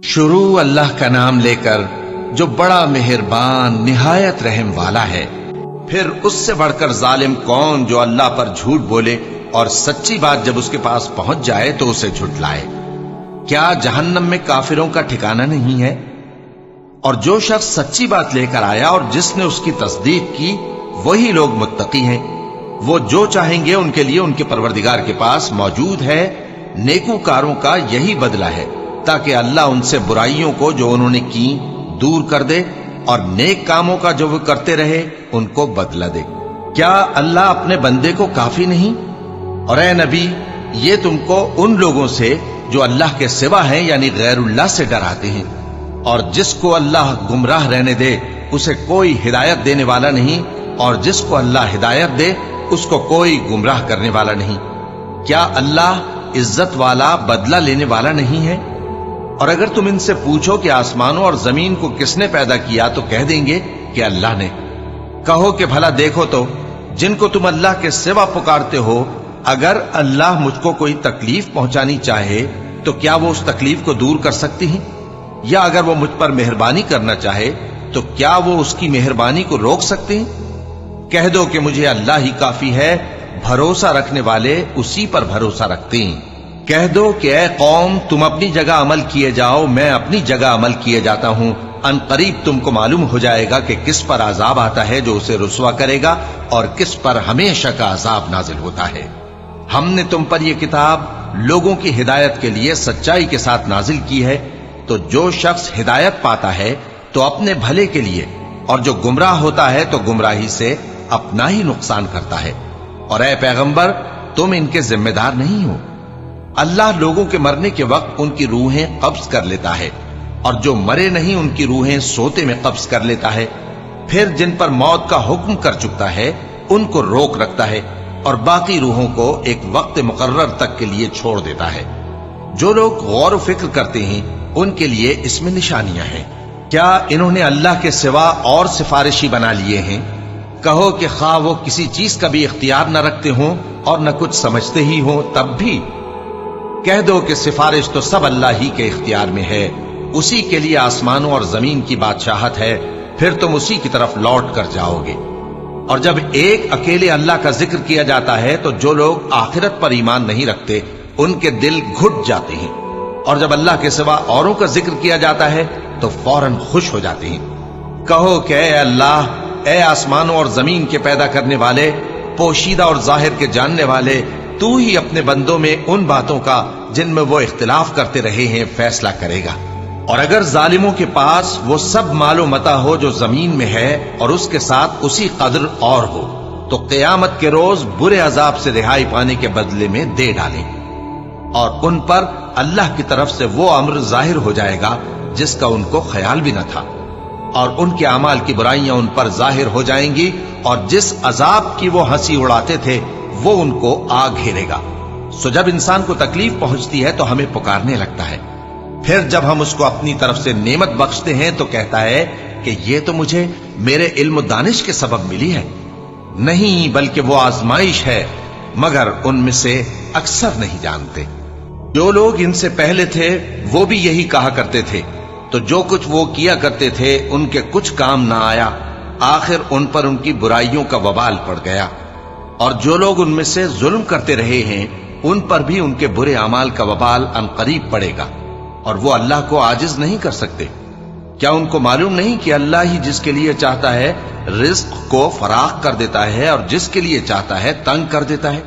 शुरू अल्लाह का नाम लेकर जो बड़ा मेहरबान निहायत रहम वाला है। फिर उससे बढ़कर जालिम कौन जो अल्लाह पर झूठ बोले और सच्ची बात जब उसके पास पहुंच जाए तो उसे झुठलाए। क्या जहन्नम में काफिरों का ठिकाना नहीं है? और जो शख्स सच्ची बात लेकर आया और जिसने उसकी तस्दीक की वही लोग मुत्तकी हैं। वो जो चाहेंगे उनके लिए उनके परवरदिगार के पास मौजूद है। नेकूकारों का यही बदला है ताकि अल्लाह उनसे बुराइयों को जो उन्होंने की दूर कर दे और नेक कामों का जो वो करते रहे उनको बदला दे। क्या अल्लाह अपने बंदे को काफी नहीं? और ए नबी, ये तुमको उन लोगों से जो अल्लाह के सिवा हैं यानी गैरुल्लाह से डराते हैं। और जिसको अल्लाह गुमराह रहने दे उसे कोई हिदायत देने वाला नहीं, और जिसको अल्लाह हिदायत दे उसको कोई गुमराह करने वाला नहीं। क्या अल्लाह इज्जत वाला बदला लेने वाला नहीं है? और अगर तुम इनसे पूछो कि आसमानों और जमीन को किसने पैदा किया तो कह देंगे कि अल्लाह ने। कहो कि भला देखो तो जिनको तुम अल्लाह के सिवा पुकारते हो, अगर अल्लाह मुझको कोई तकलीफ पहुंचानी चाहे तो क्या वो उस तकलीफ को दूर कर सकती हैं? या अगर वो मुझ पर मेहरबानी करना चाहे तो क्या वो उसकी मेहरबानी को रोक सकते हैं? कह दो कि मुझे अल्लाह ही काफी है, भरोसा रखने वाले उसी पर भरोसा रखते हैं। कह दो कि ऐ कौम, तुम अपनी जगह अमल किए जाओ, मैं अपनी जगह अमल किए जाता हूं। अनकरीब तुमको मालूम हो जाएगा कि किस पर अजाब आता है जो उसे रुसवा करेगा और किस पर हमेशा का अजाब नाजिल होता है। हमने तुम पर यह किताब लोगों की हिदायत के लिए सच्चाई के साथ नाजिल की है। तो जो शख्स हिदायत पाता है तो अपने भले के लिए, और जो गुमराह होता है तो गुमराही से अपना ही नुकसान करता है। और ऐ पैगंबर, तुम इनके जिम्मेदार नहीं हो। अल्लाह लोगों के मरने के वक्त उनकी रूहें कब्ज कर लेता है, और जो मरे नहीं उनकी रूहें सोते में कब्ज कर लेता है। फिर जिन पर मौत का हुक्म कर चुकता है उनको रोक रखता है, और बाकी रूहों को एक वक्त मुकर्रर तक के लिए छोड़ देता है। जो लोग गौर व फिक्र करते हैं उनके लिए इसमें निशानियां हैं। क्या इन्होंने अल्लाह के सिवा और सिफारिशी बना लिए हैं? कहो कि खा वो किसी चीज का भी इख्तियार न रखते हों और न कुछ समझते ही हों तब भी। कह दो कि सिफारिश तो सब अल्लाह ही के इख्तियार में है। उसी के लिए आसमानों और जमीन की बादशाहत है, फिर तुम उसी की तरफ लौट कर जाओगे। और जब एक अकेले अल्लाह का जिक्र किया जाता है तो जो लोग आखिरत पर ईमान नहीं रखते उनके दिल घुट जाते हैं, और जब अल्लाह के सिवा औरों का जिक्र किया जाता है तो फौरन खुश हो जाते हैं। कहो कि ऐ अल्लाह, ऐ आसमानों और जमीन के पैदा करने वाले, पोशीदा और जाहिर के जानने वाले, तू ही अपने बंदों में उन बातों का जिनमें वो इख्तिलाफ करते रहे हैं फैसला करेगा। और अगर जालिमों के पास वो सब मालो मता हो जो जमीन में है और उसके साथ उसी कदर और हो, तो क़यामत के रोज बुरे अजाब से रिहाई पाने के बदले में दे डालें, और उन पर अल्लाह की तरफ से वो अम्र जाहिर हो जाएगा जिसका उनको ख्याल भी न था, और उनके अमाल की बुराइयां उन पर जाहिर हो जाएंगी, और जिस अजाब की वो हंसी उड़ाते थे वो उनको आ घेरेगा। सो जब इंसान को तकलीफ पहुंचती है तो हमें पुकारने लगता है। फिर जब हम उसको अपनी तरफ से नेमत बख्शते हैं तो कहता है कि ये तो मुझे मेरे इल्म दानिश के सबब मिली है। नहीं, बल्कि वो आजमाइश है, मगर उनमें से अक्सर नहीं जानते। जो लोग इनसे पहले थे वो भी यही कहा करते थे, तो जो कुछ वो किया करते थे उनके कुछ काम ना आया, आखिर उन पर उनकी बुराइयों का वबाल पड़ गया। और जो लोग उनमें से जुल्म करते रहे हैं उन पर भी उनके बुरे अमाल का वबाल अनकरीब पड़ेगा, और वो अल्लाह को आजिज नहीं कर सकते। क्या उनको मालूम नहीं कि अल्लाह ही जिसके लिए चाहता है रिज्क को फराख कर देता है और जिसके लिए चाहता है तंग कर देता है।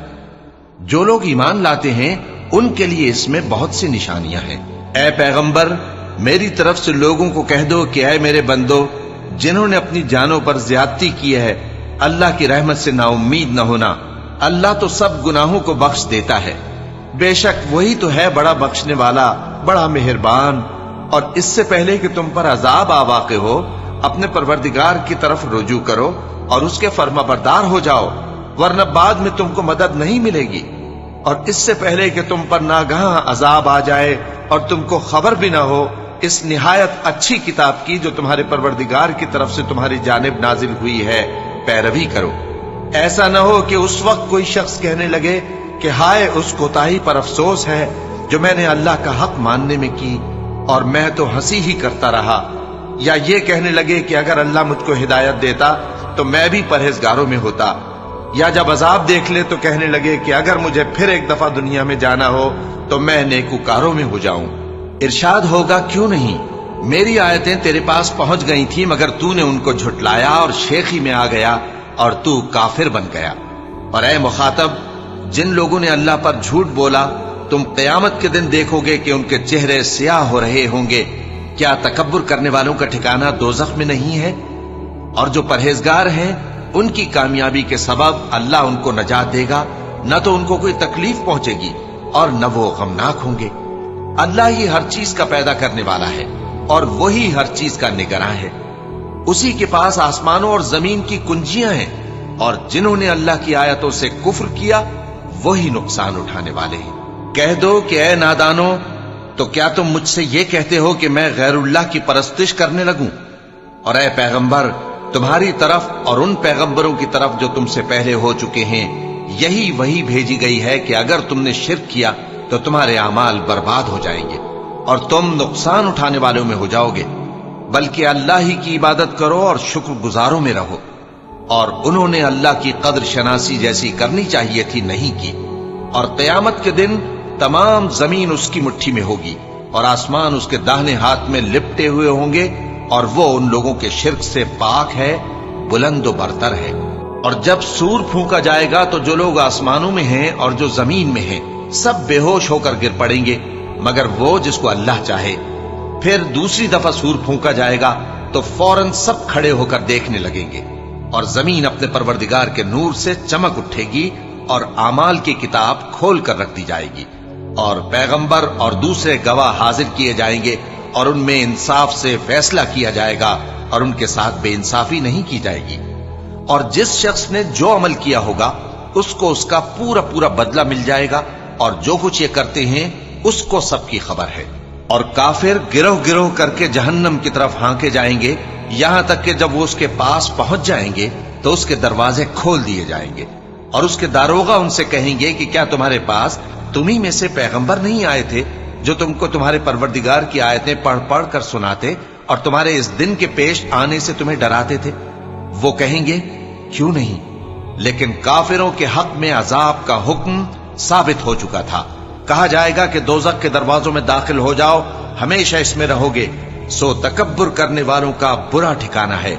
जो लोग ईमान लाते हैं उनके लिए इसमें बहुत सी निशानियां हैं। ऐ पैगंबर, मेरी तरफ से लोगों को कह दो कि ऐ मेरे बंदो, जिन्होंने अपनी जानों पर ज्यादती की है, अल्लाह की रहमत से नाउम्मीद न होना। अल्लाह तो सब गुनाहों को बख्श देता है, बेशक वही तो है बड़ा बख्शने वाला, बड़ा मेहरबान। और इससे पहले कि तुम पर अजाब आ वाक़े हो, अपने परवरदिगार की तरफ रुजू करो और उसके फर्माबरदार हो जाओ, वरना बाद में तुमको मदद नहीं मिलेगी। और इससे पहले कि तुम पर नागहां अजाब आ जाए और तुमको खबर भी ना हो, इस निहायत अच्छी किताब की जो तुम्हारे परवरदिगार की तरफ से तुम्हारी जानिब नाजिल हुई है पैरवी करो। ऐसा न हो कि उस वक्त कोई शख्स कहने लगे कि हाय उस कोताही पर अफसोस है जो मैंने अल्लाह का हक मानने में की اور میں تو ہنسی ہی کرتا رہا، یا یہ کہنے لگے کہ اگر اللہ مجھ کو ہدایت دیتا تو میں بھی پرہیزگاروں میں ہوتا، یا جب عذاب دیکھ لے تو کہنے لگے کہ اگر مجھے پھر ایک دفعہ دنیا میں جانا ہو تو میں نیکوکاروں میں ہو جاؤں۔ ارشاد ہوگا کیوں نہیں، میری آیتیں تیرے پاس پہنچ گئی تھی مگر تو نے ان کو جھٹلایا اور شیخی میں آ گیا اور تو کافر بن گیا۔ اور اے مخاطب، جن لوگوں نے اللہ پر جھوٹ بولا تم قیامت کے دن دیکھو گے کہ ان کے چہرے سیاہ ہو رہے ہوں گے۔ کیا تکبر کرنے والوں کا ٹھکانہ دوزخ میں نہیں ہے؟ اور جو پرہیزگار ہیں ان کی کامیابی کے سبب اللہ ان کو نجات دے گا، نہ تو ان کو کوئی تکلیف پہنچے گی اور نہ وہ غمناک ہوں گے۔ اللہ ہی ہر چیز کا پیدا کرنے والا ہے اور وہی ہر چیز کا نگراں ہے۔ اسی کے پاس آسمانوں اور زمین کی کنجیاں ہیں، اور جنہوں نے اللہ کی آیتوں سے کفر کیا وہی نقصان اٹھانے والے ہیں۔ کہہ دو کہ اے نادانو، تو کیا تم مجھ سے یہ کہتے ہو کہ میں غیر اللہ کی پرستش کرنے لگوں؟ اور اے پیغمبر، تمہاری طرف اور ان پیغمبروں کی طرف جو تم سے پہلے ہو چکے ہیں یہی وہی بھیجی گئی ہے کہ اگر تم نے شرک کیا تو تمہارے اعمال برباد ہو جائیں گے اور تم نقصان اٹھانے والوں میں ہو جاؤ گے، بلکہ اللہ ہی کی عبادت کرو اور شکر گزاروں میں رہو۔ اور انہوں نے اللہ کی قدر شناسی جیسی کرنی چاہیے تھی نہیں کی۔ اور قیامت کے دن تمام زمین اس کی مٹھی میں ہوگی اور آسمان اس کے داہنے ہاتھ میں لپٹے ہوئے ہوں گے، اور وہ ان لوگوں کے شرک سے پاک ہے، بلند و برتر ہے۔ اور جب سور پھونکا جائے گا تو جو لوگ آسمانوں میں ہیں اور جو زمین میں ہیں سب بے ہوش ہو کر گر پڑیں گے مگر وہ جس کو اللہ چاہے۔ پھر دوسری دفعہ سور پھونکا جائے گا تو فوراً سب کھڑے ہو کر دیکھنے لگیں گے، اور زمین اپنے پروردگار کے نور سے چمک اٹھے گی اور اعمال کی کتاب کھول کر رکھ دی جائے گی، اور پیغمبر اور دوسرے گواہ حاضر کیے جائیں گے، اور ان میں انصاف سے فیصلہ کیا جائے گا اور ان کے ساتھ بے انصافی نہیں کی جائے گی۔ اور جس شخص نے جو عمل کیا ہوگا اس کو اس کا پورا پورا بدلہ مل جائے گا، اور جو کچھ یہ کرتے ہیں اس کو سب کی خبر ہے۔ اور کافر گروہ گروہ کر کے جہنم کی طرف ہانکے جائیں گے، یہاں تک کہ جب وہ اس کے پاس پہنچ جائیں گے تو اس کے دروازے کھول دیے جائیں گے، اور اس کے داروغہ ان سے کہیں گے کہ کیا تمہارے پاس تمہیں میں سے پیغمبر نہیں آئے تھے جو تم کو تمہارے پروردگار کی آیتیں پڑھ پڑھ کر سناتے اور تمہارے اس دن کے پیش آنے سے تمہیں ڈراتے تھے؟ وہ کہیں گے کیوں نہیں، لیکن کافروں کے حق میں عذاب کا حکم ثابت ہو چکا تھا۔ کہا جائے گا کہ دوزخ کے دروازوں میں داخل ہو جاؤ، ہمیشہ اس میں رہو گے، سو تکبر کرنے والوں کا برا ٹھکانہ ہے۔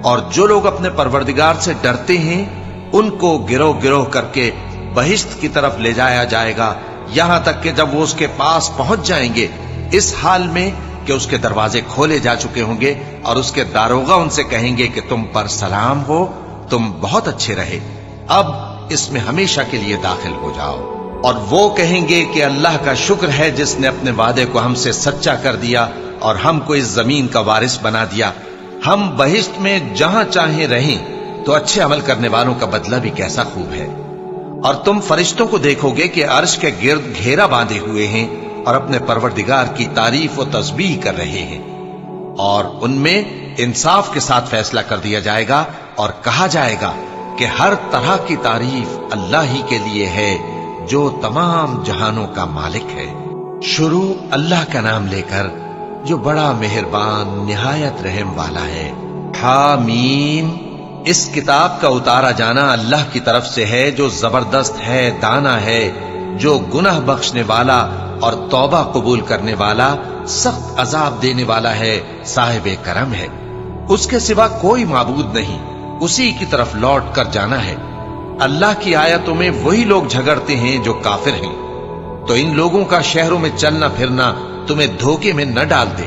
اور جو لوگ اپنے پروردگار سے ڈرتے ہیں ان کو گروہ گروہ کر کے بہشت کی طرف لے جایا جائے گا، یہاں تک کہ جب وہ اس کے پاس پہنچ جائیں گے اس حال میں کہ اس کے دروازے کھولے جا چکے ہوں گے، اور اس کے داروغہ ان سے کہیں گے کہ تم پر سلام ہو، تم بہت اچھے رہے، اب اس میں ہمیشہ کے لیے داخل ہو جاؤ۔ اور وہ کہیں گے کہ اللہ کا شکر ہے جس نے اپنے وعدے کو ہم سے سچا کر دیا اور ہم کو اس زمین کا وارث بنا دیا، ہم بہشت میں جہاں چاہیں رہیں، تو اچھے عمل کرنے والوں کا بدلہ بھی کیسا خوب ہے۔ اور تم فرشتوں کو دیکھو گے کہ عرش کے گرد گھیرا باندھے ہوئے ہیں اور اپنے پروردگار کی تعریف و تسبیح کر رہے ہیں، اور ان میں انصاف کے ساتھ فیصلہ کر دیا جائے گا، اور کہا جائے گا کہ ہر طرح کی تعریف اللہ ہی کے لیے ہے جو تمام جہانوں کا مالک ہے۔ شروع اللہ کا نام لے کر جو بڑا مہربان نہایت رحم والا ہے۔ حامیم، اس کتاب کا اتارا جانا اللہ کی طرف سے ہے جو زبردست ہے، دانا ہے، جو گناہ بخشنے والا اور توبہ قبول کرنے والا، سخت عذاب دینے والا ہے، صاحب کرم ہے۔ اس کے سوا کوئی معبود نہیں، اسی کی طرف لوٹ کر جانا ہے۔ اللہ کی آیتوں میں وہی لوگ جھگڑتے ہیں جو کافر ہیں، تو ان لوگوں کا شہروں میں چلنا پھرنا تمہیں دھوکے میں نہ ڈال دے۔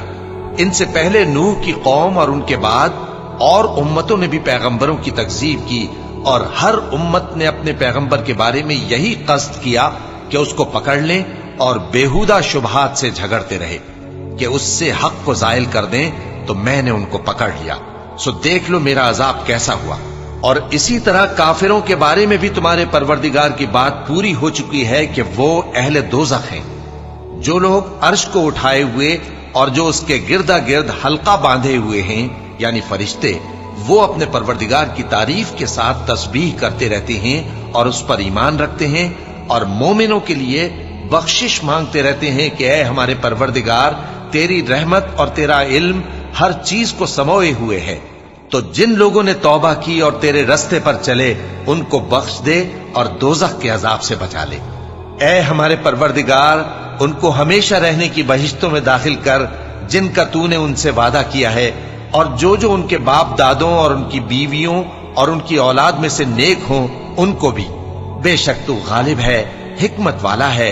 ان سے پہلے نوح کی قوم اور ان کے بعد اور امتوں نے بھی پیغمبروں کی تکذیب کی، اور ہر امت نے اپنے پیغمبر کے بارے میں یہی قصد کیا کہ اس کو پکڑ لیں اور بیہودہ شبہات سے جھگڑتے رہے کہ اس سے حق کو زائل کر دیں، تو میں نے ان کو پکڑ لیا، سو دیکھ لو میرا عذاب کیسا ہوا۔ اور اسی طرح کافروں کے بارے میں بھی تمہارے پروردگار کی بات پوری ہو چکی ہے کہ وہ اہل دوزخ ہیں۔ جو لوگ عرش کو اٹھائے ہوئے اور جو اس کے گردا گرد حلقہ باندھے ہوئے ہیں یعنی فرشتے، وہ اپنے پروردگار کی تعریف کے ساتھ تسبیح کرتے رہتے ہیں اور اس پر ایمان رکھتے ہیں، اور مومنوں کے لیے بخشش مانگتے رہتے ہیں کہ اے ہمارے پروردگار तेरी रहमत और तेरा इल्म हर चीज को समोए हुए है। तो जिन लोगों ने तौबा की और तेरे रस्ते पर चले उनको बख्श दे और दोजख के अजाब से बचा ले। ऐ हमारे परवरदिगार, उनको हमेशा रहने की बहिश्तों में दाखिल कर जिनका तूने उनसे वादा किया है, और जो उनके बाप दादों और उनकी बीवियों और उनकी औलाद में से नेक हों उनको भी। बेशक तू गालिब है, हिकमत वाला है।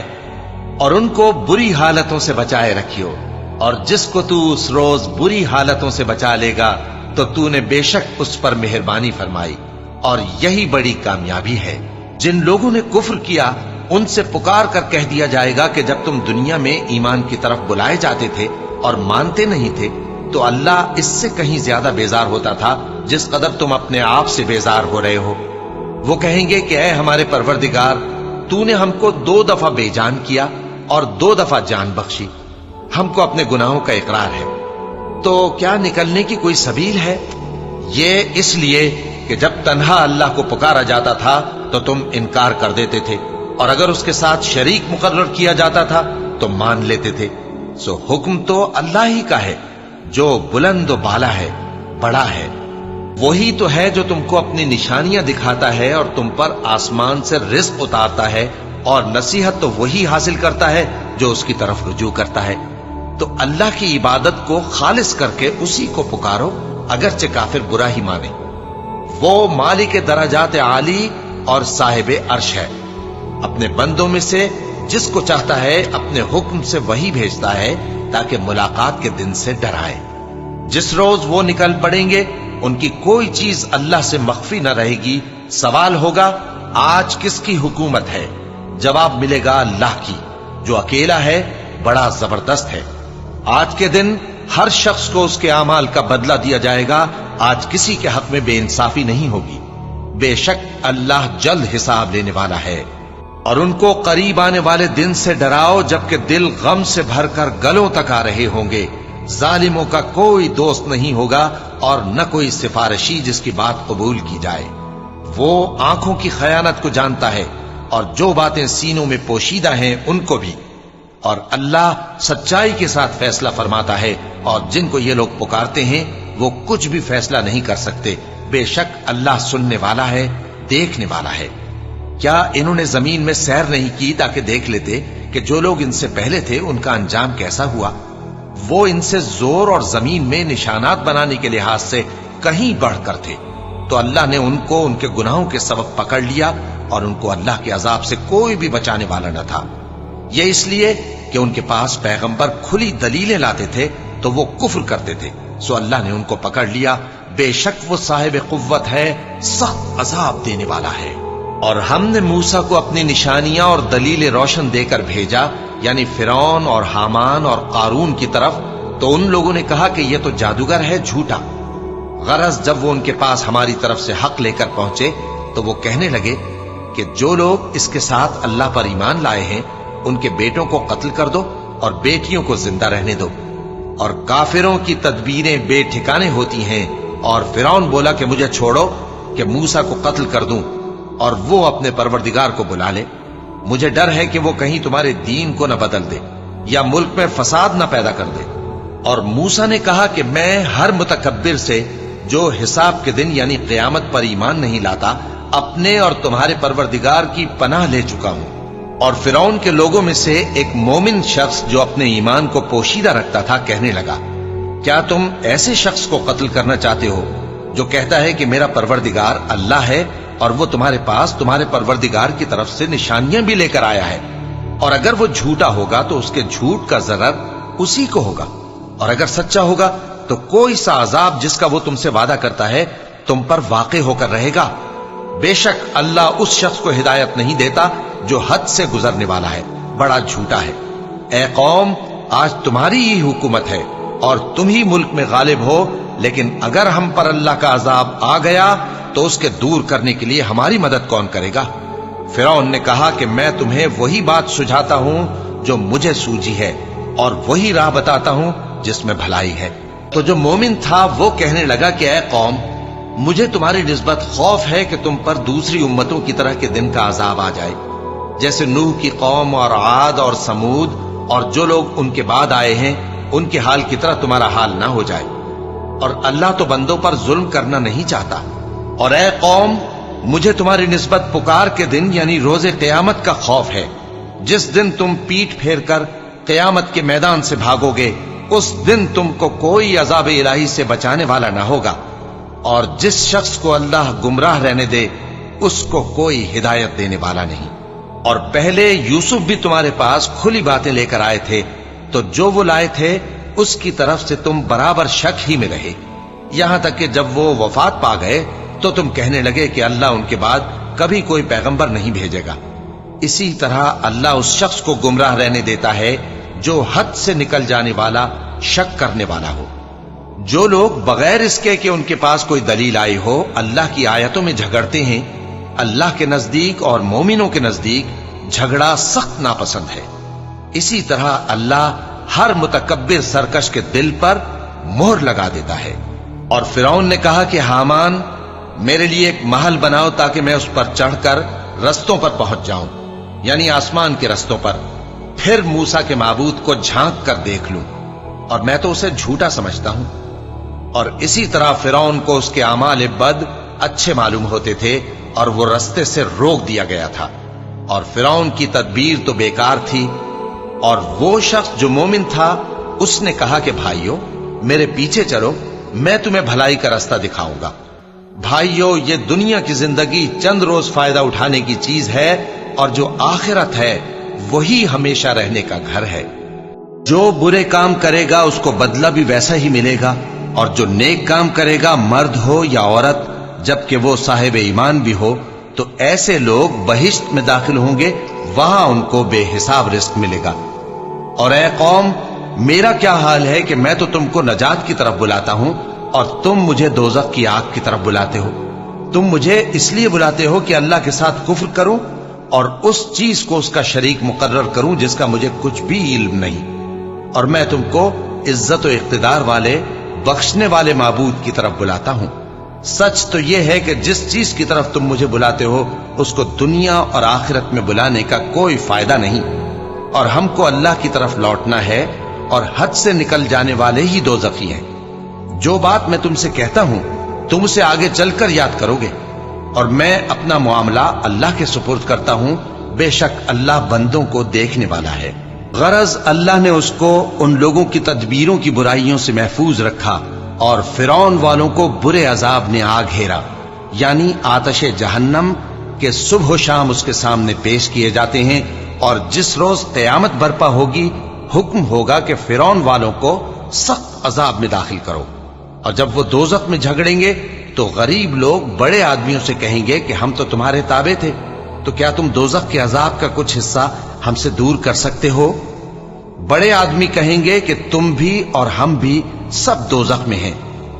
और उनको बुरी हालतों से बचाए रखियो, और जिसको तू उस रोज बुरी हालतों से बचा लेगा तो तूने बेशक उस पर मेहरबानी फरमाई, और यही बड़ी कामयाबी है। जिन लोगों ने कुफ्र किया उनसे पुकार कर कह दिया जाएगा कि जब तुम दुनिया में ईमान की तरफ बुलाए जाते थे और मानते नहीं थे तो अल्लाह इससे कहीं ज्यादा बेजार होता था जिस कदर तुम अपने आप से बेजार हो रहे हो। वो कहेंगे कि ऐ हमारे परवरदिगार, तूने हमको 2 दफा बेजान किया और 2 दफा जान बख्शी। हमको अपने गुनाहों का इकरार है, तो क्या निकलने की कोई सबील है? ये इसलिए कि जब तन्हा अल्लाह को पुकारा जाता था तो तुम इनकार कर देते थे, और अगर उसके साथ शरीक मुकर्रर किया जाता था तो मान लेते थे। सो हुक्म तो अल्लाह ही का है जो बुलंद व बाला है, बड़ा है। वही तो है जो तुमको अपनी निशानियां दिखाता है और तुम पर आसमान से रिज़्क़ उतारता है, और नसीहत तो वही हासिल करता है जो उसकी तरफ रुजू करता है। तो अल्लाह की इबादत को खालिस करके उसी को पुकारो, अगरचे काफिर बुरा ही माने। वो मालिक दराजात आली और साहिब अर्श है। अपने बंदों में से जिसको चाहता है अपने हुक्म से वही भेजता है ताकि मुलाकात के दिन से डराए। जिस रोज वो निकल पड़ेंगे उनकी कोई चीज अल्लाह से मख्फी न रहेगी। सवाल होगा, आज किसकी हुकूमत है? जवाब मिलेगा, अल्लाह की, जो अकेला है, बड़ा जबरदस्त है। आज के दिन हर शख्स को उसके आमाल का बदला दिया जाएगा। आज किसी के हक में बेइंसाफी नहीं होगी। बेशक अल्लाह जल्द हिसाब लेने वाला है। और उनको करीब आने वाले दिन से डराओ जबकि दिल गम से भरकर गलों तक आ रहे होंगे। जालिमों का कोई दोस्त नहीं होगा और न कोई सिफारिशी जिसकी बात कबूल की जाए। वो आंखों की खयानत को जानता है और जो बातें सीनों में पोशीदा हैं उनको भी। और अल्लाह सच्चाई के साथ फैसला फरमाता है, और जिनको ये लोग पुकारते हैं वो कुछ भी फैसला नहीं कर सकते। बेशक अल्लाह सुनने वाला है, देखने वाला है। क्या इन्होंने जमीन में सैर नहीं की ताकि देख लेते कि जो लोग इनसे पहले थे उनका अंजाम कैसा हुआ? वो इनसे जोर और जमीन में निशानात बनाने के लिहाज से कहीं बढ़कर थे। तो अल्लाह ने उनको उनके गुनाहों के सबब पकड़ लिया और उनको अल्लाह के अजाब से कोई भी बचाने वाला न था। ये इसलिए कि उनके पास पैगंबर खुली दलीलें लाते थे तो वो कुफ्र करते थे। सो अल्लाह ने उनको पकड़ लिया। बेशक वो साहिब कुव्वत है, सख्त अजाब देने वाला है। और हमने मूसा को अपनी निशानियां और दलीलें रोशन देकर भेजा, यानी फिरौन और हामान और कारून की तरफ। तो उन लोगों ने कहा कि यह तो जादूगर है, झूठा। गरज जब वो उनके पास हमारी तरफ से हक लेकर पहुंचे तो वो कहने लगे कि जो लोग इसके साथ अल्लाह पर ईमान लाए हैं उनके बेटों को कत्ल कर दो और बेटियों को जिंदा रहने दो। और काफिरों की तदबीरें बेठिकाने होती हैं। और फिरौन बोला कि मुझे छोड़ो कि मूसा को कत्ल कर दूं और वो अपने परवरदिगार को बुला ले। मुझे डर है कि वो कहीं तुम्हारे दीन को न बदल दे या मुल्क में फसाद न पैदा कर दे। और मूसा ने कहा कि मैं हर मुतकब्बिर से जो हिसाब के दिन यानी क़यामत पर ईमान नहीं लाता, अपने और तुम्हारे परवरदिगार की पनाह ले चुका हूं। और फिरौन के लोगों में से एक मोमिन शख्स जो अपने ईमान को पोशीदा रखता था कहने लगा, क्या तुम ऐसे शख्स को कत्ल करना चाहते हो जो कहता है कि मेरा परवरदिगार अल्लाह है और वो तुम्हारे पास तुम्हारे परवरदिगार की तरफ से निशानियां भी लेकर आया है? और अगर वो झूठा होगा तो उसके झूठ का ज़रर उसी को होगा, और अगर सच्चा होगा तो कोई सा अजाब जिसका वो तुमसे वादा करता है तुम पर वाक़े होकर रहेगा। बेशक अल्लाह उस शख्स को हिदायत नहीं देता जो हद से गुजरने वाला है, बड़ा झूठा है। ए कौम, आज तुम्हारी ही हुकूमत है और तुम ही मुल्क में गालिब हो, लेकिन अगर हम पर अल्लाह का अजाब आ गया तो उसके दूर करने के लिए हमारी मदद कौन करेगा? फिरौन ने कहा कि मैं तुम्हें वही बात सुझाता हूं जो मुझे सूझी है और वही राह बताता हूं जिसमें भलाई है। तो जो मोमिन था वो कहने लगा कि ऐ कौम, मुझे तुम्हारी निस्बत खौफ है कि तुम पर दूसरी उम्मतों की तरह के दिन का अजाब आ जाए, जैसे नूह की कौम और आद और समूद और जो लोग उनके बाद आए हैं ان کے حال کی طرح تمہارا حال نہ ہو جائے۔ اور اللہ تو بندوں پر ظلم کرنا نہیں چاہتا۔ اور اے قوم، مجھے تمہاری نسبت پکار کے دن یعنی روز قیامت کا خوف ہے، جس دن تم پیٹ پھیر کر قیامت کے میدان سے بھاگو گے۔ اس دن تم کو کوئی عذاب الہی سے بچانے والا نہ ہوگا، اور جس شخص کو اللہ گمراہ رہنے دے اس کو کوئی ہدایت دینے والا نہیں۔ اور پہلے یوسف بھی تمہارے پاس کھلی باتیں لے کر آئے تھے، تو جو وہ لائے تھے اس کی طرف سے تم برابر شک ہی میں رہے، یہاں تک کہ جب وہ وفات پا گئے تو تم کہنے لگے کہ اللہ ان کے بعد کبھی کوئی پیغمبر نہیں بھیجے گا۔ اسی طرح اللہ اس شخص کو گمراہ رہنے دیتا ہے جو حد سے نکل جانے والا، شک کرنے والا ہو۔ جو لوگ بغیر اس کے کہ ان کے پاس کوئی دلیل آئی ہو اللہ کی آیتوں میں جھگڑتے ہیں، اللہ کے نزدیک اور مومنوں کے نزدیک جھگڑا سخت ناپسند ہے۔ اسی طرح اللہ ہر متکبر سرکش کے دل پر مہر لگا دیتا ہے۔ اور فرعون نے کہا کہ حامان، میرے لیے ایک محل بناؤ تاکہ میں اس پر چڑھ کر رستوں پر پہنچ جاؤں، یعنی آسمان کے رستوں پر، پھر موسیٰ کے معبود کو جھانک کر دیکھ لوں، اور میں تو اسے جھوٹا سمجھتا ہوں۔ اور اسی طرح فرعون کو اس کے اعمال بد اچھے معلوم ہوتے تھے اور وہ رستے سے روک دیا گیا تھا، اور فرعون کی تدبیر تو بیکار تھی۔ اور وہ شخص جو مومن تھا اس نے کہا کہ بھائیو میرے پیچھے چلو، میں تمہیں بھلائی کا راستہ دکھاؤں گا۔ بھائیو، یہ دنیا کی زندگی چند روز فائدہ اٹھانے کی چیز ہے، اور جو آخرت ہے وہی ہمیشہ رہنے کا گھر ہے۔ جو برے کام کرے گا اس کو بدلہ بھی ویسا ہی ملے گا، اور جو نیک کام کرے گا مرد ہو یا عورت، جبکہ وہ صاحب ایمان بھی ہو، تو ایسے لوگ بہشت میں داخل ہوں گے، وہاں ان کو بے حساب رزق ملے گا۔ اور اے قوم، میرا کیا حال ہے کہ میں تو تم کو نجات کی طرف بلاتا ہوں اور تم مجھے دوزخ کی آگ کی طرف بلاتے ہو۔ تم مجھے اس لیے بلاتے ہو کہ اللہ کے ساتھ کفر کروں اور اس چیز کو اس کا شریک مقرر کروں جس کا مجھے کچھ بھی علم نہیں، اور میں تم کو عزت و اقتدار والے، بخشنے والے معبود کی طرف بلاتا ہوں۔ سچ تو یہ ہے کہ جس چیز کی طرف تم مجھے بلاتے ہو اس کو دنیا اور آخرت میں بلانے کا کوئی فائدہ نہیں، اور ہم کو اللہ کی طرف لوٹنا ہے، اور حد سے نکل جانے والے ہی دوزخی ہیں۔ جو بات میں تم سے کہتا ہوں تم اسے آگے چل کر یاد کرو گے، اور میں اپنا معاملہ اللہ کے سپرد کرتا ہوں، بے شک اللہ بندوں کو دیکھنے والا ہے۔ غرض اللہ نے اس کو ان لوگوں کی تدبیروں کی برائیوں سے محفوظ رکھا، اور فرعون والوں کو برے عذاب نے آ گھیرا، یعنی آتش جہنم کے صبح و شام اس کے سامنے پیش کیے جاتے ہیں، اور جس روز قیامت برپا ہوگی حکم ہوگا کہ فرعون والوں کو سخت عذاب میں داخل کرو۔ اور جب وہ دوزخ میں جھگڑیں گے تو غریب لوگ بڑے آدمیوں سے کہیں گے کہ ہم تو تمہارے تابع تھے، تو کیا تم دوزخ کے عذاب کا کچھ حصہ ہم سے دور کر سکتے ہو؟ بڑے آدمی کہیں گے کہ تم بھی اور ہم بھی سب دوزخ میں ہیں،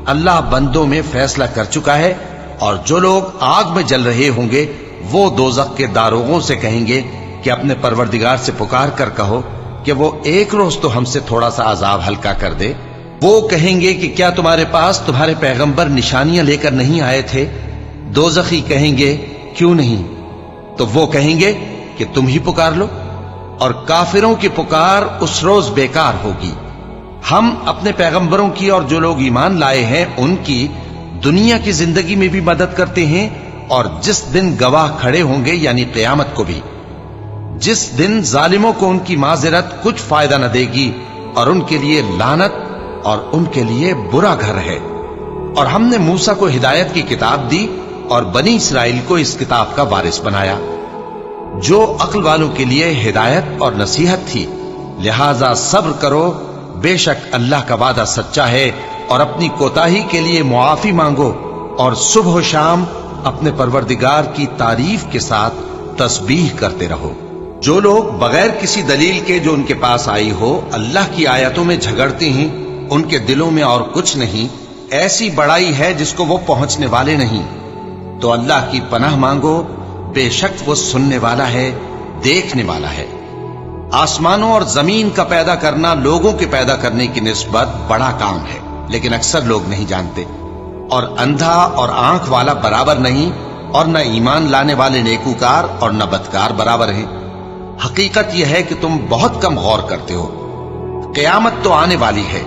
اللہ بندوں میں فیصلہ کر چکا ہے۔ اور جو لوگ آگ میں جل رہے ہوں گے وہ دوزخ کے داروغوں سے کہیں گے کہ اپنے پروردگار سے پکار کر کہو کہ وہ ایک روز تو ہم سے تھوڑا سا عذاب ہلکا کر دے۔ وہ کہیں گے کہ کیا تمہارے پاس تمہارے پیغمبر نشانیاں لے کر نہیں آئے تھے؟ دوزخی کہیں گے کیوں نہیں؟ تو وہ کہیں گے کہ تم ہی پکار لو، اور کافروں کی پکار اس روز بیکار ہوگی۔ ہم اپنے پیغمبروں کی اور جو لوگ ایمان لائے ہیں ان کی دنیا کی زندگی میں بھی مدد کرتے ہیں، اور جس دن گواہ کھڑے ہوں گے یعنی قیامت کو بھی، جس دن ظالموں کو ان کی معذرت کچھ فائدہ نہ دے گی، اور ان کے لیے لعنت اور ان کے لیے برا گھر ہے۔ اور ہم نے موسیٰ کو ہدایت کی کتاب دی اور بنی اسرائیل کو اس کتاب کا وارث بنایا، جو عقل والوں کے لیے ہدایت اور نصیحت تھی۔ لہذا صبر کرو، بے شک اللہ کا وعدہ سچا ہے، اور اپنی کوتاہی کے لیے معافی مانگو، اور صبح و شام اپنے پروردگار کی تعریف کے ساتھ تسبیح کرتے رہو۔ جو لوگ بغیر کسی دلیل کے جو ان کے پاس آئی ہو اللہ کی آیتوں میں جھگڑتے ہیں، ان کے دلوں میں اور کچھ نہیں، ایسی بڑائی ہے جس کو وہ پہنچنے والے نہیں۔ تو اللہ کی پناہ مانگو، بے شک وہ سننے والا ہے، دیکھنے والا ہے۔ آسمانوں اور زمین کا پیدا کرنا لوگوں کے پیدا کرنے کی نسبت بڑا کام ہے، لیکن اکثر لوگ نہیں جانتے۔ اور اندھا اور آنکھ والا برابر نہیں، اور نہ ایمان لانے والے نیکوکار اور نہ بدکار برابر ہیں۔ حقیقت یہ ہے کہ تم بہت کم غور کرتے ہو۔ क़यामत तो आने वाली है,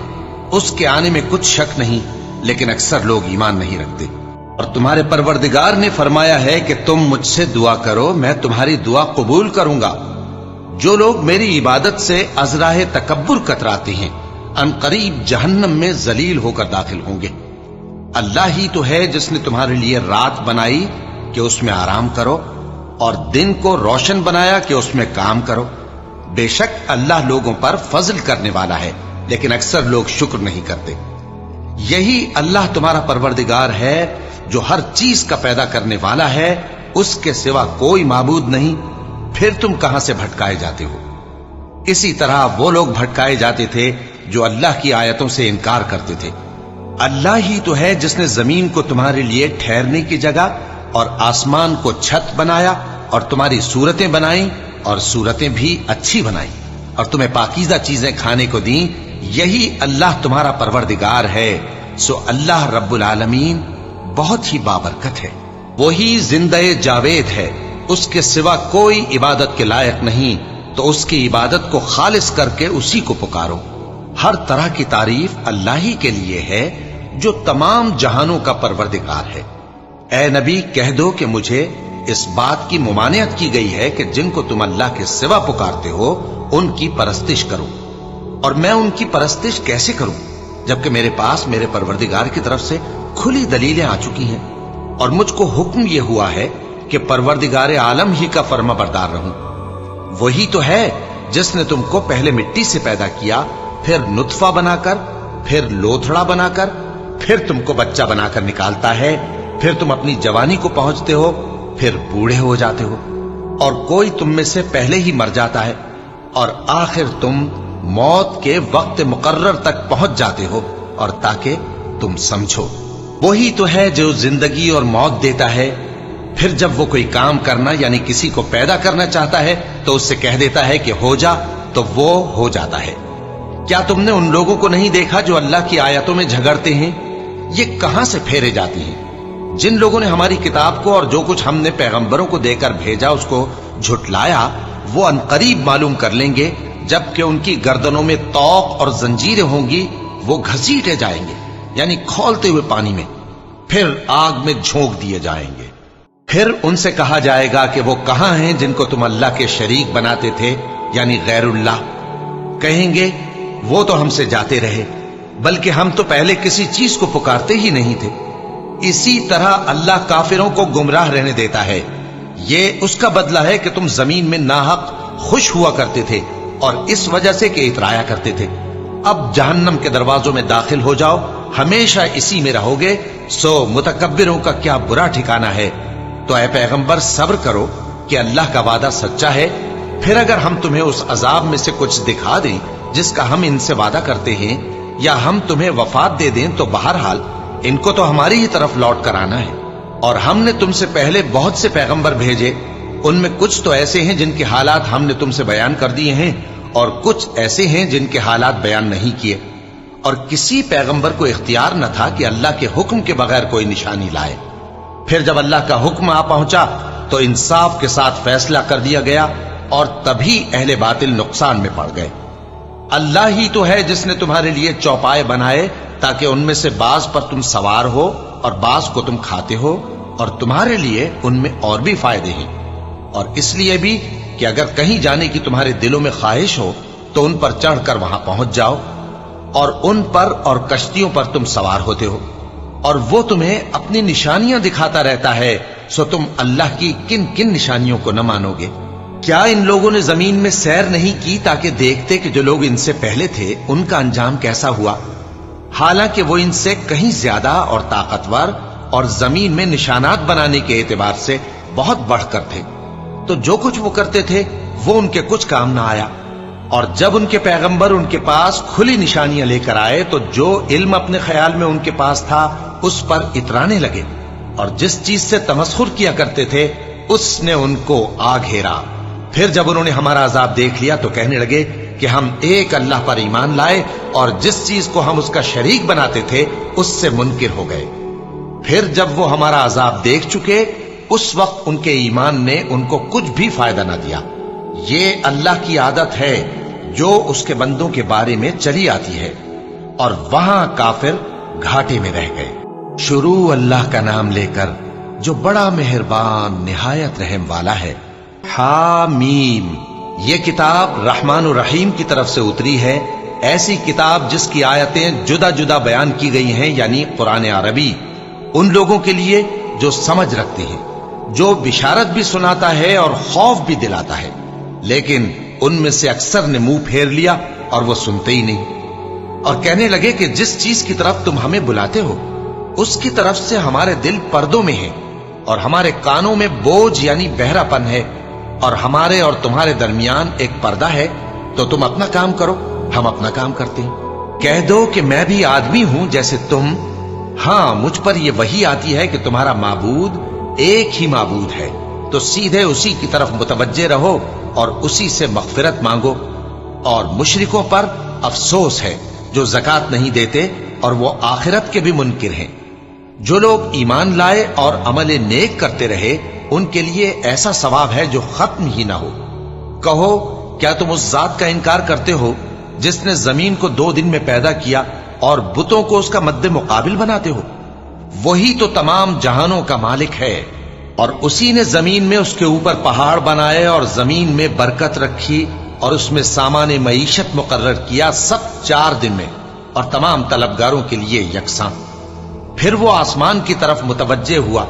उसके आने में कुछ शक नहीं, लेकिन अक्सर लोग ईमान नहीं रखते। और तुम्हारे परवरदिगार ने फरमाया है कि तुम मुझसे दुआ करो, मैं तुम्हारी दुआ कबूल करूंगा। जो लोग मेरी इबादत से अज़राह तकब्बुर कतराते हैं, अनकरीब जहन्नम में जलील होकर दाखिल होंगे। अल्लाह ही तो है जिसने तुम्हारे लिए रात बनाई कि उसमें आराम करो, और दिन को रोशन बनाया कि उसमें काम करो। बेशक अल्लाह लोगों पर फजल करने वाला है, लेकिन अक्सर लोग शुक्र नहीं करते। यही अल्लाह तुम्हारा परवरदिगार है जो हर चीज का पैदा करने वाला है, उसके सिवा कोई माबूद नहीं। फिर तुम कहां से भटकाए जाते हो? इसी तरह वो लोग भटकाए जाते थे जो अल्लाह की आयतों से इनकार करते थे। अल्लाह ही तो है जिसने जमीन को तुम्हारे लिए ठहरने की जगह और आसमान को छत बनाया, और तुम्हारी सूरतें बनाई, और सूरतें भी अच्छी बनाई, और तुम्हें पाकीज़ा चीजें खाने को दी। यही अल्लाह तुम्हारा परवरदिगार है। सो अल्लाह रब्बुल आलमीन बहुत ही बाबरकत है। वही जिंदे जावेद है, उसके सिवा कोई इबादत के लायक नहीं, तो उसकी इबादत को खालिस करके उसी को पुकारो। हर तरह की तारीफ अल्लाह ही के लिए है जो तमाम जहानों का परवरदिगार है। ए नबी, कह दो कि मुझे इस बात की मुमानियत की गई है कि जिनको तुम अल्लाह के सिवा पुकारते हो उनकी परस्तिश करो। और मैं उनकी परस्तिश कैसे करूं जबकि मेरे पास मेरे परवरदिगार की तरफ से खुली दलीलें आ चुकी हैं, और मुझको हुक्म यह हुआ है कि परवरदिगार आलम ही का फर्माबरदार रहूं। वही तो है जिसने तुमको पहले मिट्टी से पैदा किया, फिर नुत्फा बनाकर, फिर लोथड़ा बनाकर, फिर तुमको बच्चा बनाकर निकालता है, फिर तुम अपनी जवानी को पहुंचते हो, फिर बूढ़े हो जाते हो, और कोई तुम में से पहले ही मर जाता है, और आखिर तुम मौत के वक्त मुकर्रर तक पहुंच जाते हो। और ताकि तुम समझो, वही तो है जो जिंदगी और मौत देता है। फिर जब वो कोई काम करना यानी किसी को पैदा करना चाहता है तो उससे कह देता है कि हो जा, तो वो हो जाता है। क्या तुमने उन लोगों को नहीं देखा जो अल्लाह की आयतों में झगड़ते हैं? ये कहां से फेरे जाती हैं? जिन लोगों ने हमारी किताब को और जो कुछ हमने पैगंबरों को देकर भेजा उसको झुटलाया, वो अनकरीब मालूम कर लेंगे जबकि उनकी गर्दनों में तौक और जंजीरें होंगी। वो घसीटे जाएंगे यानी खौलते हुए पानी में, फिर आग में झोंक दिए जाएंगे। फिर उनसे कहा जाएगा कि वो कहां हैं जिनको तुम अल्लाह के शरीक बनाते थे यानी गैरुल्लाह। कहेंगे वो तो हमसे जाते रहे, बल्कि हम तो पहले किसी चीज को पुकारते ही नहीं थे। इसी तरह अल्लाह काफिरों को गुमराह रहने देता है। ये उसका बदला है कि तुम जमीन में नाहक खुश हुआ करते थे और इस वजह से कि इतराया करते थे। अब जहन्नम के दरवाजों में दाखिल हो जाओ, हमेशा इसी में रहोगे। सो मुतकब्बिरों का क्या बुरा ठिकाना है। तो ऐ पैगंबर, सब्र करो कि अल्लाह का वादा सच्चा है। फिर अगर हम तुम्हें उस अजाब में से कुछ दिखा दें जिसका हम इनसे वादा करते हैं, या हम तुम्हें वफात दे दें, तो बहरहाल इनको तो हमारी ही तरफ लौट कर आना है। और हमने तुमसे पहले बहुत से पैगंबर भेजे, उनमें कुछ तो ऐसे हैं जिनके हालात हमने तुमसे बयान कर दिए हैं, और कुछ ऐसे हैं जिनके हालात बयान नहीं किए। और किसी पैगंबर को इख्तियार न था कि अल्लाह के हुक्म के बगैर कोई निशानी लाए। फिर जब अल्लाह का हुक्म आ पहुंचा तो इंसाफ के साथ फैसला कर दिया गया, और तभी अहले बातिल नुकसान में पड़ गए। अल्लाह ही तो है जिसने तुम्हारे लिए चौपाए बनाए ताकि उनमें से बाज पर तुम सवार हो और बाज को तुम खाते हो, और तुम्हारे लिए उनमें और भी फायदे हैं। और इसलिए भी कि अगर कहीं जाने की तुम्हारे दिलों में ख्वाहिश हो तो उन पर चढ़कर वहां पहुंच जाओ, और उन पर और कश्तियों पर तुम सवार होते हो, और वो तुम्हें अपनी निशानियां दिखाता रहता है। सो तुम अल्लाह की किन किन निशानियों को न मानोगे? क्या इन लोगों ने जमीन में सैर नहीं की ताकि देखते कि जो लोग इनसे पहले थे उनका अंजाम कैसा हुआ? हालांकि वो इनसे कहीं ज्यादा और ताकतवर और जमीन में निशानात बनाने के एतबार से बहुत बढ़कर थे। तो जो कुछ वो करते थे वो उनके कुछ काम ना आया। और जब उनके पैगंबर उनके पास खुली निशानियां लेकर आए तो जो इल्म अपने ख्याल में उनके पास था उस पर इतराने लगे, और जिस चीज से तमस्खुर किया करते थे उसने उनको आ घेरा। फिर जब उन्होंने हमारा अजाब देख लिया तो कहने लगे कि हम एक अल्लाह पर ईमान लाए, और जिस चीज को हम उसका शरीक बनाते थे उससे मुनकिर हो गए। फिर जब वो हमारा अजाब देख चुके उस वक्त उनके ईमान ने उनको कुछ भी फायदा ना दिया। ये अल्लाह की आदत है, जो उसके बंदों के बारे में चली आती है, और वहां काफिर घाटे में रह गए। शुरू अल्लाह का नाम लेकर जो बड़ा मेहरबान निहायत रहम वाला है। हामीम, ये किताब रहमान और रहीम की तरफ से उतरी है, ऐसी किताब जिसकी आयतें जुदा जुदा बयान की गई हैं, यानी कुरान अरबी, उन लोगों के लिए जो समझ रखते हैं, जो बिशारत भी सुनाता है और खौफ भी दिलाता है। लेकिन उनमें से अक्सर ने मुंह फेर लिया और वो सुनते ही नहीं, और कहने लगे कि जिस चीज की तरफ तुम हमें बुलाते हो उसकी तरफ से हमारे दिल पर्दों में है, और हमारे कानों में बोझ यानी बहरापन है, और हमारे और तुम्हारे दरमियान एक पर्दा है। तो तुम अपना काम करो, हम अपना काम करते हैं। कह दो कि मैं भी आदमी हूं जैसे तुम। हां, मुझ पर यह वही आती है कि तुम्हारा माबूद एक ही माबूद है, तो सीधे उसी की तरफ मुतवज्जे रहो और उसी से मगफिरत मांगो। और मुशरिकों पर अफसोस है जो ज़कात नहीं देते और वो आखिरत के भी मुनकिर हैं। जो लोग ईमान लाए और अमल नेक करते रहे, उनके लिए ऐसा सवाब है जो खत्म ही ना हो। कहो, क्या तुम उस जात का इनकार करते हो जिसने जमीन को 2 दिन में पैदा किया और बुतों को उसका मद्दे मुकाबिल बनाते हो? वही तो तमाम जहानों का मालिक है, और उसी ने जमीन में उसके ऊपर पहाड़ बनाए और जमीन में बरकत रखी और उसमें सामान मईशत मुकर्रर किया, सब 4 दिन में, और तमाम तलबगारों के लिए यकसां। फिर वो आसमान की तरफ मुतवज्जे हुआ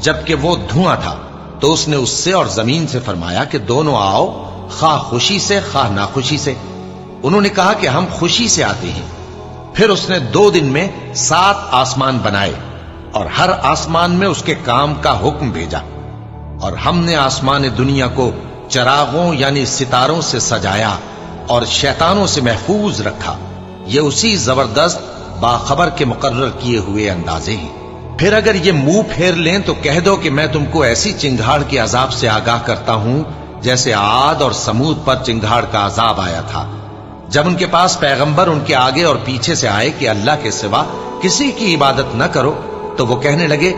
जबकि वो धुआं था, तो उसने उससे और जमीन से फरमाया कि दोनों आओ, खा खुशी से खा नाखुशी से। उन्होंने कहा कि हम खुशी से आते हैं। फिर उसने 2 दिन में 7 आसमान बनाए और हर आसमान में उसके काम का हुक्म भेजा, और हमने आसमान दुनिया को चरागों यानी सितारों से सजाया और शैतानों से महफूज रखा। ये उसी जबरदस्त बाखबर के मुकर्रर किए हुए अंदाजे हैं। फिर अगर ये मुंह फेर लें तो कह दो कि मैं तुमको ऐसी चिंगाड़ के अजाब से आगाह करता हूं जैसे आद और समूद पर चिंगाड़ का अजाब आया था, जब उनके पास पैगंबर उनके आगे और पीछे से आए कि अल्लाह के सिवा किसी की इबादत न करो, तो वो कहने लगे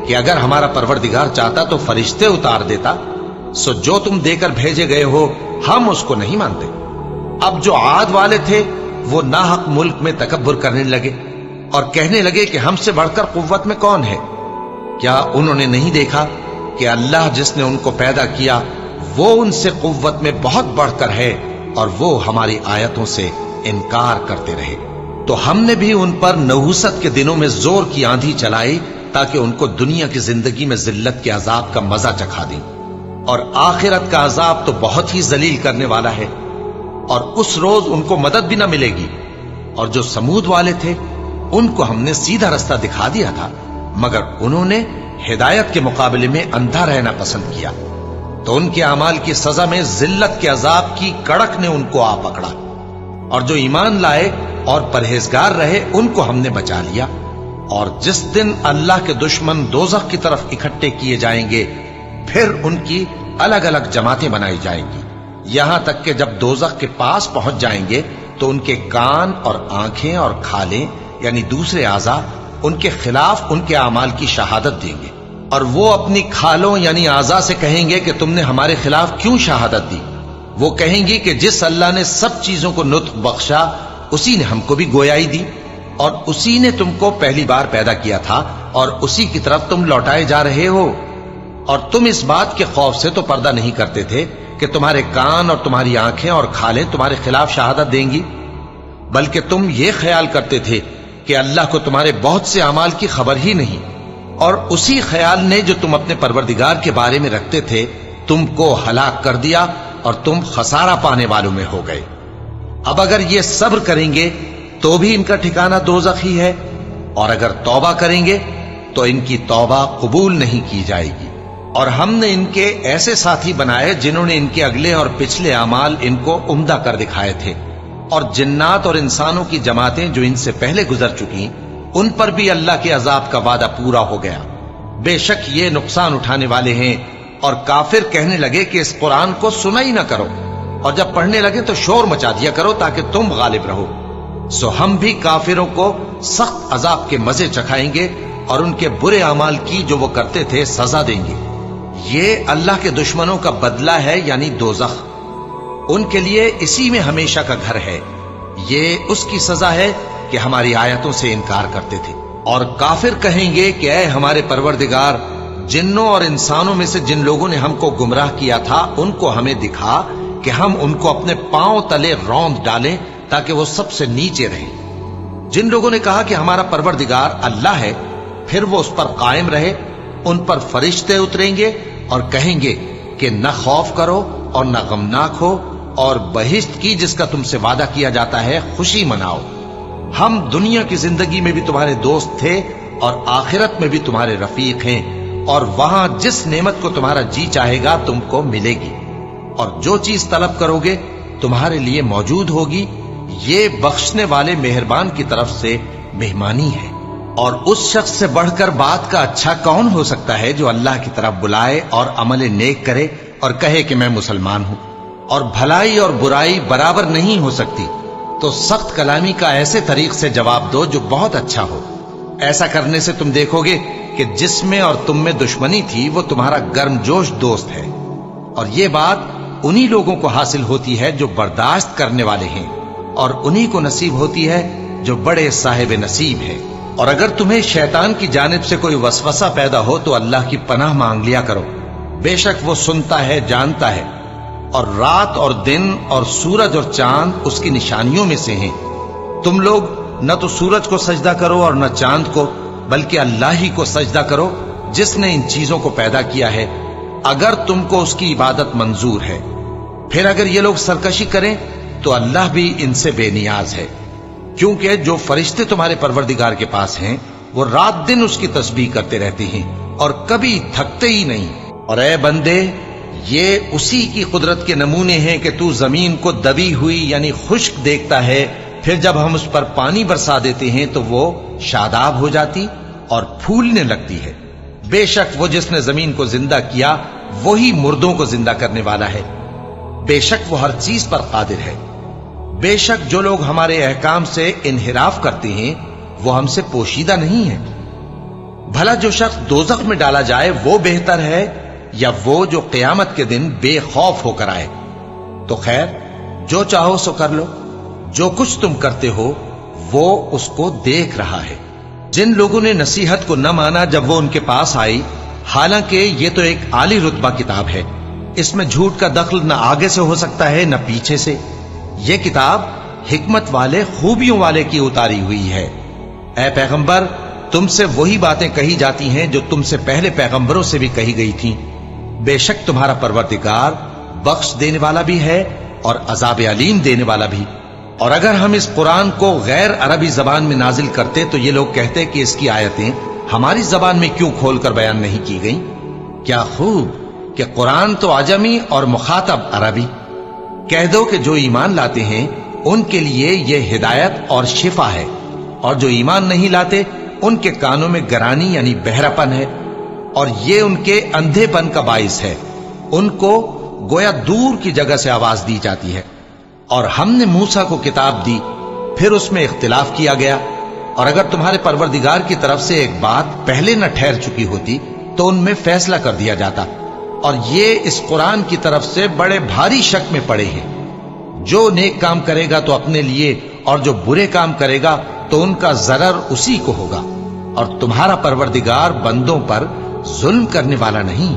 कि अगर हमारा परवरदिगार चाहता तो फरिश्ते उतार देता। सो जो तुम देकर भेजे गए हो हम उसको नहीं मानते। अब जो आद वाले थे वो नाहक मुल्क में तकब्बुर करने लगे और कहने लगे कि हमसे बढ़कर कुव्वत में कौन है। क्या उन्होंने नहीं देखा कि अल्लाह जिसने उनको पैदा किया वो उनसे कुव्वत में बहुत बढ़कर है, और वो हमारी आयतों से इनकार करते रहे। तो हमने भी उन पर नहुसत के दिनों में जोर की आंधी चलाई ताकि उनको दुनिया की जिंदगी में जिल्लत के अजाब का मजा चखा दें, और आखिरत का अजाब तो बहुत ही जलील करने वाला है, और उस रोज उनको मदद भी ना मिलेगी। और जो समूद वाले थे उनको हमने सीधा रास्ता दिखा दिया था, मगर उन्होंने हिदायत के मुकाबले में अंधा रहना पसंद किया, तो उनके अमाल की सजा में जिल्लत के अजाब की कड़क ने उनको आ पकड़ा। और जो ईमान लाए और परहेजगार रहे उनको हमने बचा लिया। और जिस दिन अल्लाह के दुश्मन दोज़ख की तरफ इकट्ठे किए जाएंगे, फिर उनकी अलग अलग जमातें बनाई जाएंगी, यहां तक कि जब दोज़ख के पास पहुंच जाएंगे तो उनके कान और आंखें और खालें यानी दूसरे आज़ा उनके खिलाफ उनके अमाल की शहादत देंगे, और वो अपनी खालों यानी आज़ा से कहेंगे कि तुमने हमारे खिलाफ क्यों शहादत दी। वो कहेंगी कि जिस अल्लाह ने सब चीजों को नुत्क बख्शा उसी ने हमको भी गोयाई दी, और उसी ने तुमको पहली बार पैदा किया था, और उसी की तरफ तुम लौटाए जा रहे हो। और तुम इस बात के खौफ से तो पर्दा नहीं करते थे कि तुम्हारे कान और तुम्हारी आंखें और खालें तुम्हारे खिलाफ शहादत देंगी, बल्कि तुम ये ख्याल करते थे कि अल्लाह को तुम्हारे बहुत से अमाल की खबर ही नहीं, और उसी ख्याल ने जो तुम अपने परवरदिगार के बारे में रखते थे तुमको हलाक कर दिया, और तुम खसारा पाने वालों में हो गए। अब अगर ये सब्र करेंगे तो भी इनका ठिकाना दोज़ख ही है, और अगर तौबा करेंगे तो इनकी तौबा कबूल नहीं की जाएगी। और हमने इनके ऐसे साथी बनाए जिन्होंने इनके अगले और पिछले अमाल इनको उम्दा कर दिखाए थे, और जिन्नात और इंसानों की जमातें जो इनसे पहले गुजर चुकी उन पर भी अल्लाह के अजाब का वादा पूरा हो गया। बेशक ये नुकसान उठाने वाले हैं। और काफिर कहने लगे कि इस कुरान को सुना ही ना करो, और जब पढ़ने लगे तो शोर मचा दिया करो ताकि तुम गालिब रहो। सो हम भी काफिरों को सख्त अजाब के मजे चखाएंगे और उनके बुरे अमाल की जो वो करते थे सजा देंगे। ये अल्लाह के दुश्मनों का बदला है यानी दोज़ख। उनके लिए इसी में हमेशा का घर है। ये उसकी सजा है कि हमारी आयतों से इनकार करते थे। और काफिर कहेंगे कि ऐ हमारे परवरदिगार, जिन्नों और इंसानों में से जिन लोगों ने हमको गुमराह किया था उनको हमें दिखा कि हम उनको अपने पांव तले रौंद डालें ताकि वो सबसे नीचे रहें। जिन लोगों ने कहा कि हमारा परवरदिगार अल्लाह है, फिर वो उस पर कायम रहे, उन पर फरिश्ते उतरेंगे और कहेंगे कि न खौफ करो और न गमनाक हो, और बहिश्त की जिसका तुमसे वादा किया जाता है खुशी मनाओ। हम दुनिया की जिंदगी में भी तुम्हारे दोस्त थे और आखिरत में भी तुम्हारे रफीक हैं, और वहां जिस नेमत को तुम्हारा जी चाहेगा तुमको मिलेगी, और जो चीज तलब करोगे तुम्हारे लिए मौजूद होगी। ये बख्शने वाले मेहरबान की तरफ से मेहमानी है। और उस शख्स से बढ़कर बात का अच्छा कौन हो सकता है जो अल्लाह की तरफ बुलाए और अमल नेक करे और कहे कि मैं मुसलमान हूं। और भलाई और बुराई बराबर नहीं हो सकती, तो सख्त कलामी का ऐसे तरीक से जवाब दो जो बहुत अच्छा हो। ऐसा करने से तुम देखोगे कि जिसमें और तुम में दुश्मनी थी वो तुम्हारा गर्मजोश दोस्त है। और ये बात उन्हीं लोगों को हासिल होती है जो बर्दाश्त करने वाले हैं, और उन्हीं को नसीब होती है जो बड़े साहिब नसीब हैं। और अगर तुम्हें शैतान की जानिब से कोई वसवसा पैदा हो तो अल्लाह की पनाह मांग लिया करो। बेशक वो सुनता है, जानता है। और रात और दिन और सूरज और चांद उसकी निशानियों में से हैं। तुम लोग न तो सूरज को सजदा करो और न चांद को, बल्कि अल्लाह ही को सजदा करो जिसने इन चीजों को पैदा किया है, अगर तुमको उसकी इबादत मंजूर है। फिर अगर ये लोग सरकशी करें तो अल्लाह भी इनसे बेनियाज है, क्योंकि जो फरिश्ते तुम्हारे परवरदिगार के पास हैं वो रात दिन उसकी तस्बीह करते रहते हैं और कभी थकते ही नहीं। और ऐ बंदे, ये उसी की कुदरत के नमूने हैं कि तू जमीन को दबी हुई यानी खुश्क देखता है, फिर जब हम उस पर पानी बरसा देते हैं तो वो शादाब हो जाती और फूलने लगती है। बेशक वो जिसने जमीन को जिंदा किया वही मुर्दों को जिंदा करने वाला है। बेशक वो हर चीज पर कादिर है। बेशक जो लोग हमारे अहकाम से इन्हिराफ करते हैं वो हमसे पोशीदा नहीं है। भला जो शख्स दोजख में डाला जाए वो बेहतर है या वो जो क़यामत के दिन बेखौफ होकर आए। तो खैर, जो चाहो सो कर लो, जो कुछ तुम करते हो वो उसको देख रहा है। जिन लोगों ने नसीहत को न माना जब वो उनके पास आई, हालांकि ये तो एक आली रुतबा किताब है, इसमें झूठ का दखल न आगे से हो सकता है न पीछे से। ये किताब हिकमत वाले, खूबियों वाले की उतारी हुई है। ऐ पैगंबर, तुमसे वही बातें कही जाती हैं जो तुमसे पहले पैगंबरों से भी कही गई थीं। बेशक तुम्हारा परवरदिगार बख्श देने वाला भी है और अजाब अलीम देने वाला भी। और अगर हम इस कुरान को गैर अरबी जबान में नाजिल करते तो ये लोग कहते कि इसकी आयतें हमारी जबान में क्यों खोलकर बयान नहीं की गई। क्या खूब कि कुरान तो आजमी और मुखातब अरबी। कह दो कि जो ईमान लाते हैं उनके लिए यह हिदायत और शिफा है, और जो ईमान नहीं लाते उनके कानों में गरानी यानी बहरापन है, और ये उनके अंधेपन का बाइस है। उनको गोया दूर की जगह से आवाज दी जाती है। और हमने मूसा को किताब दी, फिर उसमें इख्तिलाफ किया गया। और अगर तुम्हारे परवरदिगार की तरफ से एक बात पहले न ठहर चुकी होती तो उनमें फैसला कर दिया जाता। और ये इस कुरान की तरफ से बड़े भारी शक में पड़े हैं। जो नेक काम करेगा तो अपने लिए, और जो बुरे काम करेगा तो उनका जरर उसी को होगा। और तुम्हारा परवरदिगार बंदों पर जुल्म करने वाला नहीं।